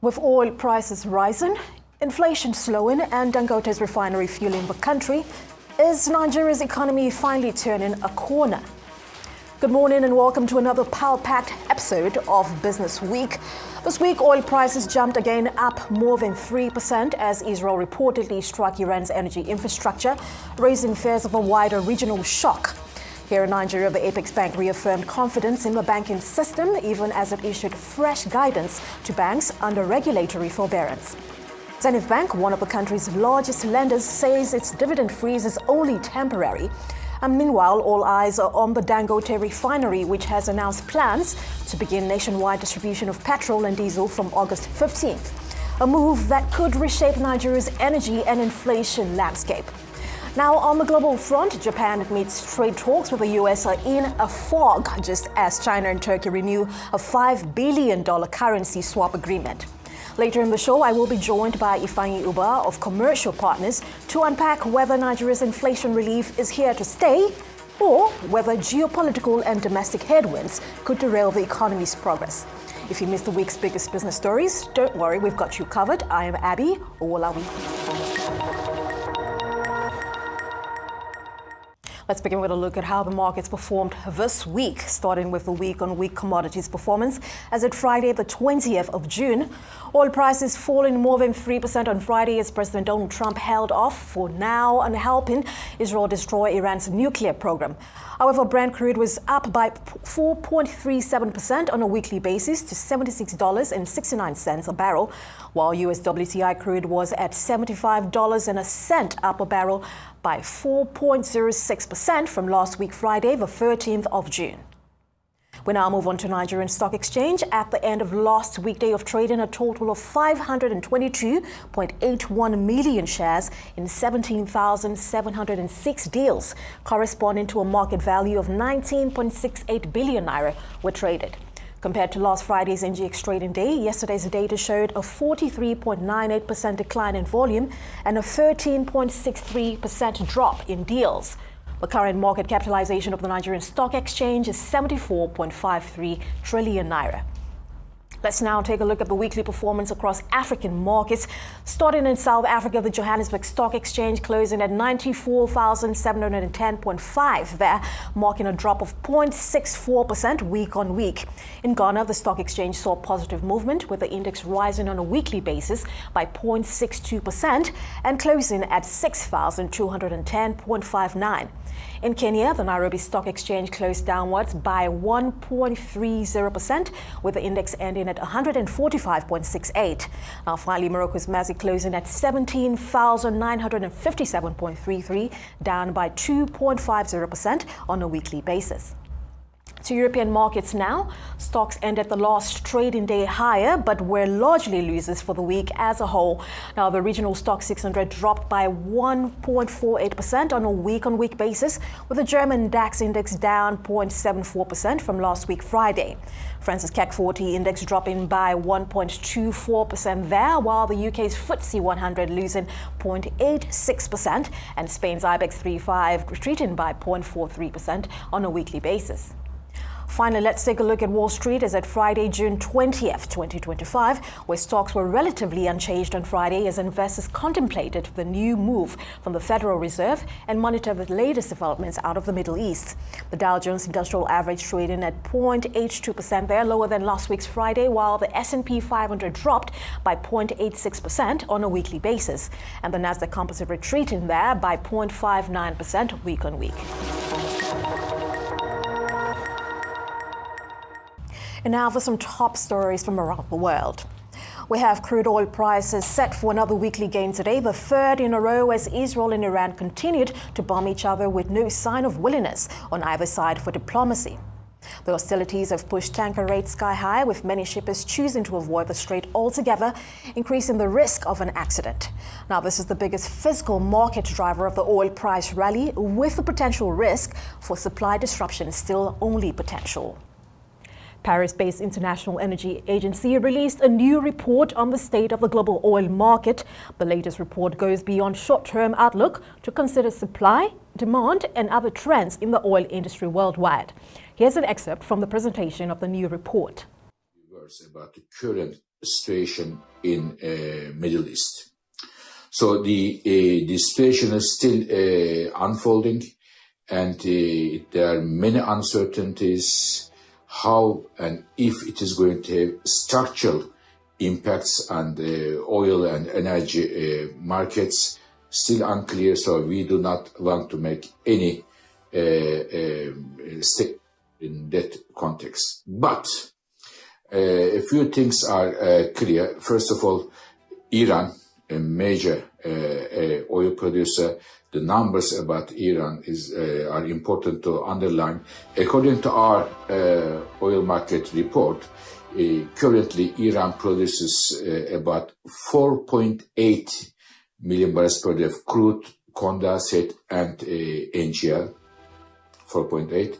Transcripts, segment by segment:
With oil prices rising, inflation slowing, and Dangote's refinery fueling the country, is Nigeria's economy finally turning a corner? Good morning and welcome to another power-packed episode of Business Week. This week, oil prices jumped again, up more than 3% as Israel reportedly struck Iran's energy infrastructure, raising fears of a wider regional shock. Here in Nigeria, the Apex Bank reaffirmed confidence in the banking system, even as it issued fresh guidance to banks under regulatory forbearance. Zenith Bank, one of the country's largest lenders, says its dividend freeze is only temporary. And meanwhile, all eyes are on the Dangote refinery, which has announced plans to begin nationwide distribution of petrol and diesel from August 15th, a move that could reshape Nigeria's energy and inflation landscape. Now, on the global front, Japan admits trade talks with the U.S. are in a fog, just as China and Turkey renew a $5 billion currency swap agreement. Later in the show, I will be joined by Ifeanyi Uba of Commercial Partners to unpack whether Nigeria's inflation relief is here to stay or whether geopolitical and domestic headwinds could derail the economy's progress. If you missed the week's biggest business stories, don't worry, we've got you covered. I am Abby Owolawi. Let's begin with a look at how the markets performed this week, starting with the week-on-week commodities performance. As at Friday, the 20th of June, oil prices falling more than 3% on Friday as President Donald Trump held off for now on helping Israel destroy Iran's nuclear program. However, Brent crude was up by 4.37% on a weekly basis to $76.69 a barrel, while US WTI crude was at $75.01 up a barrel by 4.06% from last week Friday, the 13th of June. We now move on to Nigerian Stock Exchange. At the end of last weekday of trading, a total of 522.81 million shares in 17,706 deals, corresponding to a market value of 19.68 billion naira, were traded. Compared to last Friday's NGX trading day, yesterday's data showed a 43.98% decline in volume and a 13.63% drop in deals. The current market capitalization of the Nigerian Stock Exchange is 74.53 trillion naira. Let's now take a look at the weekly performance across African markets. Starting in South Africa, the Johannesburg Stock Exchange closing at 94,710.5 there, marking a drop of 0.64% week on week. In Ghana, the stock exchange saw positive movement, with the index rising on a weekly basis by 0.62% and closing at 6,210.59. In Kenya, the Nairobi Stock Exchange closed downwards by 1.30%, with the index ending at 145.68. Now, finally, Morocco's Mazi closing at 17,957.33, down by 2.50% on a weekly basis. To European markets now, stocks ended the last trading day higher, but were largely losers for the week as a whole. Now, the regional stock 600 dropped by 1.48% on a week-on-week basis, with the German DAX index down 0.74% from last week Friday. France's CAC 40 index dropping by 1.24% there, while the UK's FTSE 100 losing 0.86% and Spain's IBEX 35 retreating by 0.43% on a weekly basis. Finally, let's take a look at Wall Street as at Friday, June 20th, 2025, where stocks were relatively unchanged on Friday as investors contemplated the new move from the Federal Reserve and monitor the latest developments out of the Middle East. The Dow Jones Industrial Average trading at 0.82% there, lower than last week's Friday, while the S&P 500 dropped by 0.86% on a weekly basis, and the Nasdaq Composite retreating there by 0.59% week on week. And now for some top stories from around the world. We have crude oil prices set for another weekly gain today, the third in a row as Israel and Iran continued to bomb each other with no sign of willingness on either side for diplomacy. The hostilities have pushed tanker rates sky high, with many shippers choosing to avoid the strait altogether, increasing the risk of an accident. Now, this is the biggest physical market driver of the oil price rally, with the potential risk for supply disruption still only potential. Paris-based International Energy Agency released a new report on the state of the global oil market. The latest report goes beyond short-term outlook to consider supply, demand, and other trends in the oil industry worldwide. Here's an excerpt from the presentation of the new report. About the current situation in Middle East. So the situation is still unfolding, and there are many uncertainties how and if it is going to have structural impacts on the oil and energy markets. Still unclear, so we do not want to make any statement in that context. But a few things are clear. First of all, Iran, a major oil producer, the numbers about Iran are important to underline. According to our oil market report, currently Iran produces about 4.8 million barrels per day of crude, condensate, and NGL, 4.8,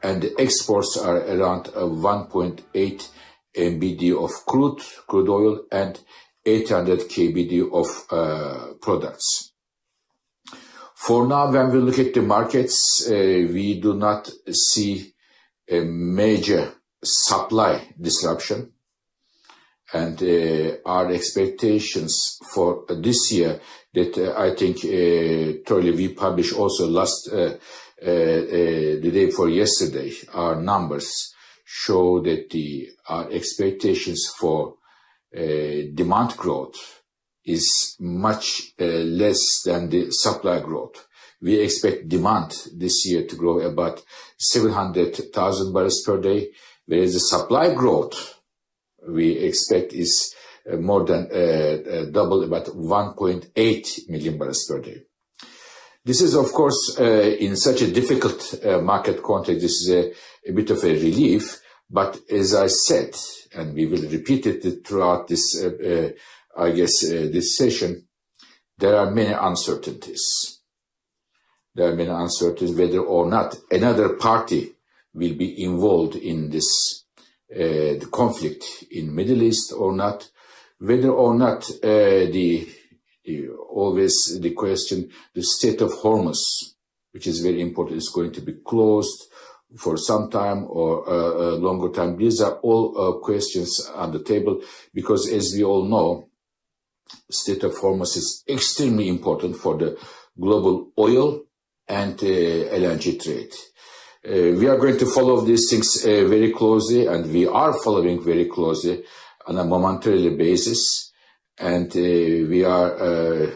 and the exports are around 1.8 MBD of crude oil, and 800 KBD of products. For now, when we look at the markets, we do not see a major supply disruption. And our expectations for this year that I think thoroughly we published also the day before yesterday, our numbers show that our expectations for demand growth is much less than the supply growth. We expect demand this year to grow about 700,000 barrels per day, whereas the supply growth we expect is more than double, about 1.8 million barrels per day. This is, of course, in such a difficult market context, this is a bit of a relief. But as I said, and we will repeat it throughout this, this session, there are many uncertainties. There are many uncertainties whether or not another party will be involved in this the conflict in Middle East or not, whether or not always the question, the Strait of Hormuz, which is very important, is going to be closed for some time or a longer time. These are all questions on the table because, as we all know, Strait of Hormuz is extremely important for the global oil and LNG trade. We are going to follow these things very closely, and we are following very closely on a momentary basis. And we are,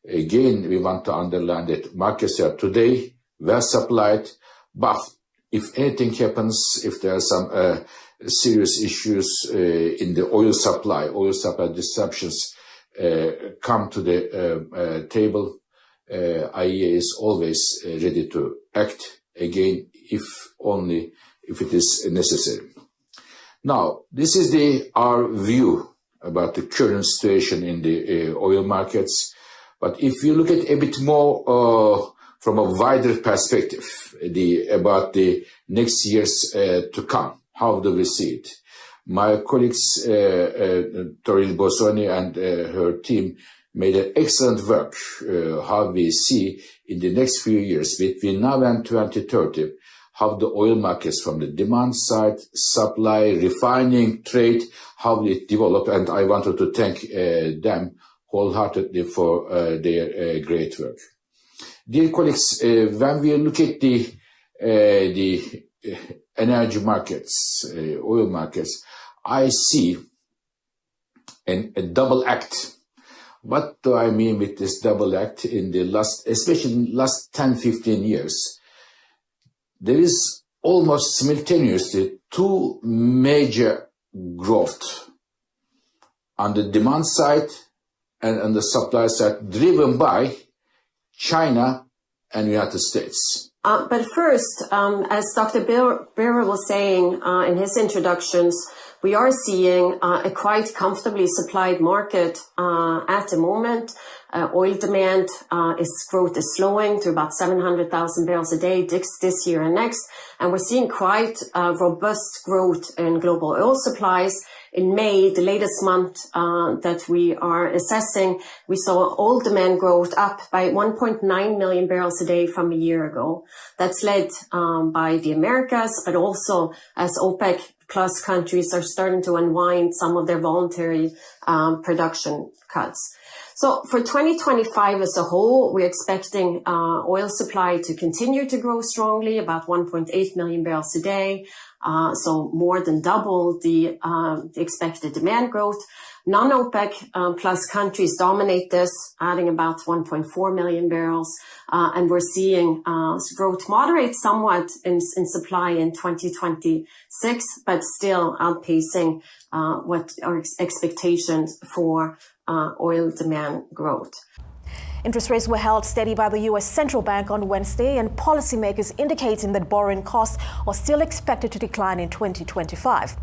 again, we want to underline that markets are today well supplied, but if anything happens, if there are some serious issues in the oil supply disruptions come to the table, IEA is always ready to act again, if it is necessary. Now, this is our view about the current situation in the oil markets. But if you look at a bit more from a wider perspective, about the next years to come, how do we see it? My colleagues, Toril Bosoni and her team, made an excellent work how we see in the next few years, between now and 2030, how the oil markets from the demand side, supply, refining, trade, how it develop. And I wanted to thank them wholeheartedly for their great work. Dear colleagues, when we look at the energy markets, oil markets, I see a double act. What do I mean with this double act? In the especially in the last 10, 15 years, there is almost simultaneously two major growth on the demand side and on the supply side, driven by China and United States. But first, as Dr. Berer was saying in his introductions, we are seeing a quite comfortably supplied market at the moment. Oil demand growth is slowing to about 700,000 barrels a day this year and next. And we're seeing quite robust growth in global oil supplies. In May, the latest month that we are assessing, we saw oil demand growth up by 1.9 million barrels a day from a year ago. That's led by the Americas, but also as OPEC plus countries are starting to unwind some of their voluntary production cuts. So for 2025 as a whole, we're expecting oil supply to continue to grow strongly, about 1.8 million barrels a day. So more than double the expected demand growth. Non-OPEC plus countries dominate this, adding about 1.4 million barrels. And we're seeing growth moderate somewhat in supply in 2026, but still outpacing what our expectations for oil demand growth. Interest rates were held steady by the U.S. Central Bank on Wednesday, and policymakers indicating that borrowing costs are still expected to decline in 2025.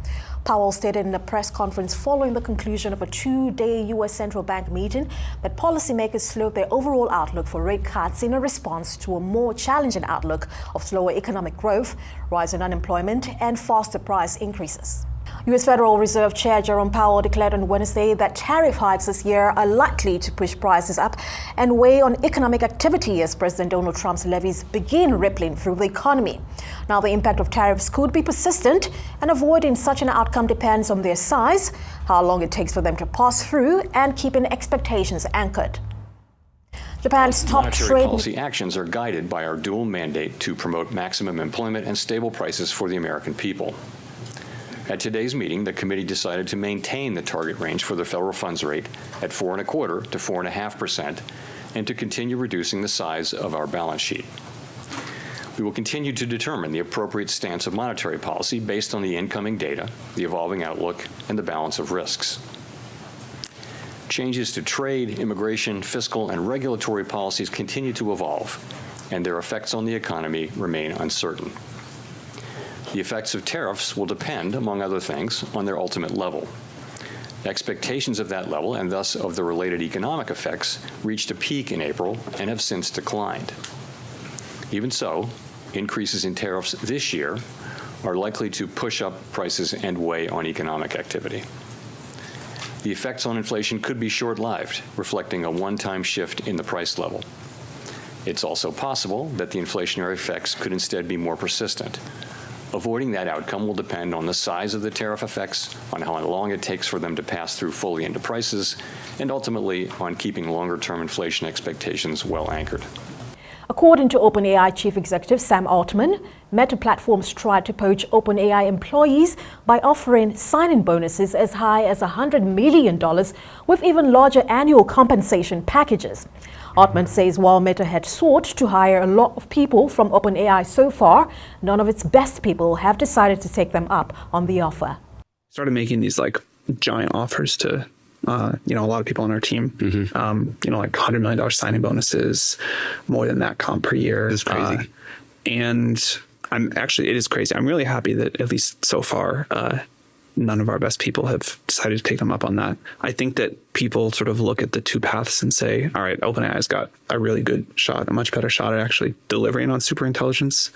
Powell stated in a press conference following the conclusion of a two-day U.S. Central Bank meeting that policymakers slowed their overall outlook for rate cuts in a response to a more challenging outlook of slower economic growth, rising unemployment, and faster price increases. U.S. Federal Reserve Chair Jerome Powell declared on Wednesday that tariff hikes this year are likely to push prices up and weigh on economic activity as President Donald Trump's levies begin rippling through the economy. Now, the impact of tariffs could be persistent, and avoiding such an outcome depends on their size, how long it takes for them to pass through, and keeping expectations anchored. Japan's top monetary policy actions are guided by our dual mandate to promote maximum employment and stable prices for the American people. At today's meeting, the committee decided to maintain the target range for the federal funds rate at 4.25% to 4.5% and to continue reducing the size of our balance sheet. We will continue to determine the appropriate stance of monetary policy based on the incoming data, the evolving outlook, and the balance of risks. Changes to trade, immigration, fiscal, and regulatory policies continue to evolve, and their effects on the economy remain uncertain. The effects of tariffs will depend, among other things, on their ultimate level. Expectations of that level, and thus of the related economic effects, reached a peak in April and have since declined. Even so, increases in tariffs this year are likely to push up prices and weigh on economic activity. The effects on inflation could be short-lived, reflecting a one-time shift in the price level. It's also possible that the inflationary effects could instead be more persistent. Avoiding that outcome will depend on the size of the tariff effects, on how long it takes for them to pass through fully into prices, and ultimately on keeping longer-term inflation expectations well anchored. According to OpenAI Chief Executive Sam Altman, Meta Platforms tried to poach OpenAI employees by offering sign-in bonuses as high as $100 million, with even larger annual compensation packages. Altman says while Meta had sought to hire a lot of people from OpenAI so far, none of its best people have decided to take them up on the offer. Started making these giant offers to a lot of people on our team, like $100 million signing bonuses, more than that comp per year. That's crazy. And it is crazy. I'm really happy that at least so far, none of our best people have decided to take them up on that. I think that people sort of look at the two paths and say, all right, OpenAI's got a really good shot, a much better shot at actually delivering on superintelligence,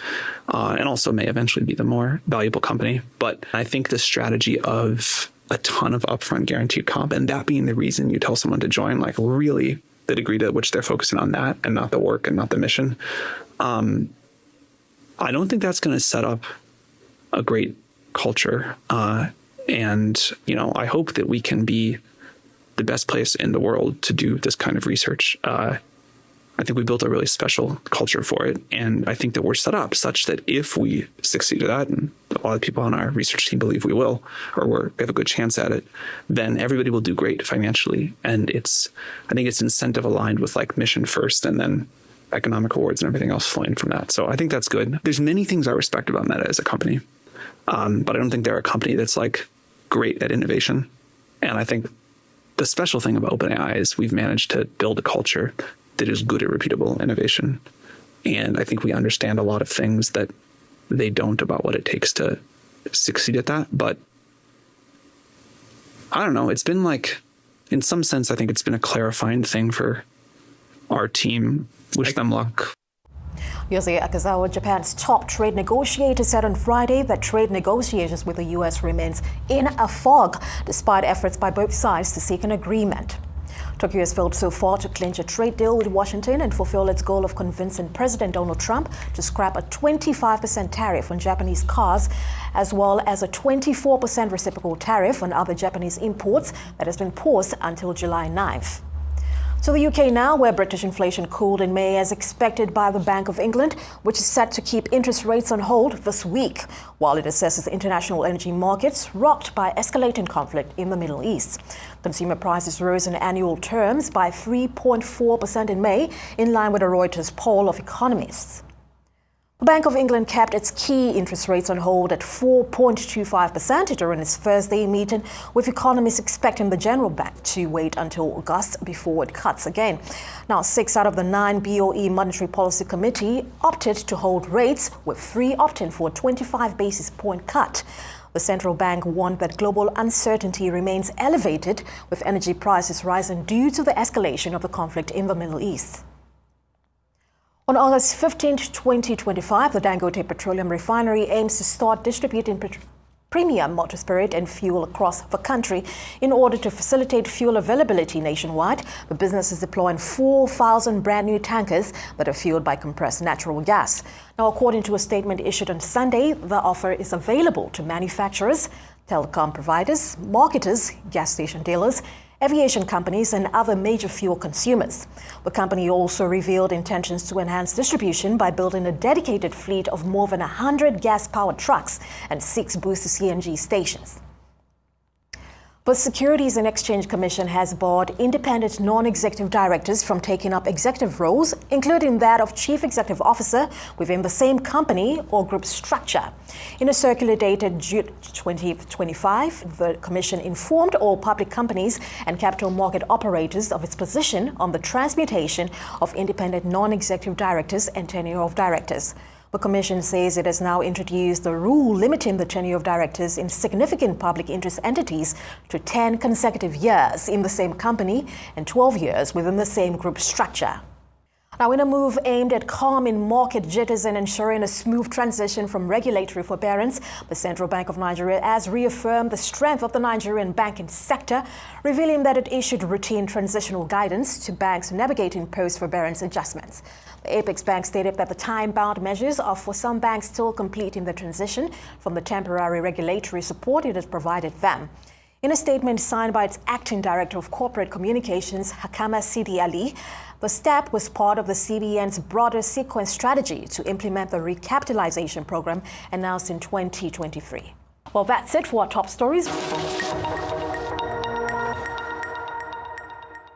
and also may eventually be the more valuable company. But I think the strategy of a ton of upfront guaranteed comp, and that being the reason you tell someone to join, really the degree to which they're focusing on that and not the work and not the mission, I don't think that's going to set up a great culture. And I hope that we can be the best place in the world to do this kind of research. I think we built a really special culture for it. And I think that we're set up such that if we succeed at that, and a lot of people on our research team believe we will, or we have a good chance at it, then everybody will do great financially. And I think it's incentive aligned with mission first and then economic rewards and everything else flowing from that. So I think that's good. There's many things I respect about Meta as a company, but I don't think they're a company that's great at innovation. And I think the special thing about OpenAI is we've managed to build a culture that is good at repeatable innovation. And I think we understand a lot of things that they don't about what it takes to succeed at that. But I don't know, it's been in some sense, I think it's been a clarifying thing for our team. Wish them luck. Yoshie Akazawa, Japan's top trade negotiator, said on Friday that trade negotiations with the U.S. remains in a fog, despite efforts by both sides to seek an agreement. Tokyo has failed so far to clinch a trade deal with Washington and fulfill its goal of convincing President Donald Trump to scrap a 25% tariff on Japanese cars, as well as a 24% reciprocal tariff on other Japanese imports that has been paused until July 9th. To the UK now, where British inflation cooled in May as expected by the Bank of England, which is set to keep interest rates on hold this week, while it assesses international energy markets rocked by escalating conflict in the Middle East. Consumer prices rose in annual terms by 3.4% in May, in line with a Reuters poll of economists. The Bank of England kept its key interest rates on hold at 4.25% during its Thursday meeting, with economists expecting the general bank to wait until August before it cuts again. Now, 6 out of the 9 BOE Monetary Policy Committee opted to hold rates, with 3 opting for a 25 basis point cut. The central bank warned that global uncertainty remains elevated, with energy prices rising due to the escalation of the conflict in the Middle East. On August 15, 2025, the Dangote Petroleum Refinery aims to start distributing premium motor spirit and fuel across the country. In order to facilitate fuel availability nationwide, the business is deploying 4,000 brand new tankers that are fueled by compressed natural gas. Now, according to a statement issued on Sunday, the offer is available to manufacturers, telecom providers, marketers, gas station dealers, aviation companies, and other major fuel consumers. The company also revealed intentions to enhance distribution by building a dedicated fleet of more than 100 gas-powered trucks and 6 booster CNG stations. The Securities and Exchange Commission has barred independent non-executive directors from taking up executive roles, including that of chief executive officer within the same company or group structure. In a circular dated June 2025, the Commission informed all public companies and capital market operators of its position on the transmutation of independent non-executive directors and tenure of directors. The Commission says it has now introduced a rule limiting the tenure of directors in significant public interest entities to 10 consecutive years in the same company and 12 years within the same group structure. Now, in a move aimed at calming market jitters and ensuring a smooth transition from regulatory forbearance, the Central Bank of Nigeria has reaffirmed the strength of the Nigerian banking sector, revealing that it issued routine transitional guidance to banks navigating post-forbearance adjustments. The Apex Bank stated that the time-bound measures are for some banks still completing the transition from the temporary regulatory support it has provided them. In a statement signed by its acting director of corporate communications, Hakama Sidi Ali, the step was part of the CBN's broader sequence strategy to implement the recapitalization program announced in 2023. Well, that's it for our top stories.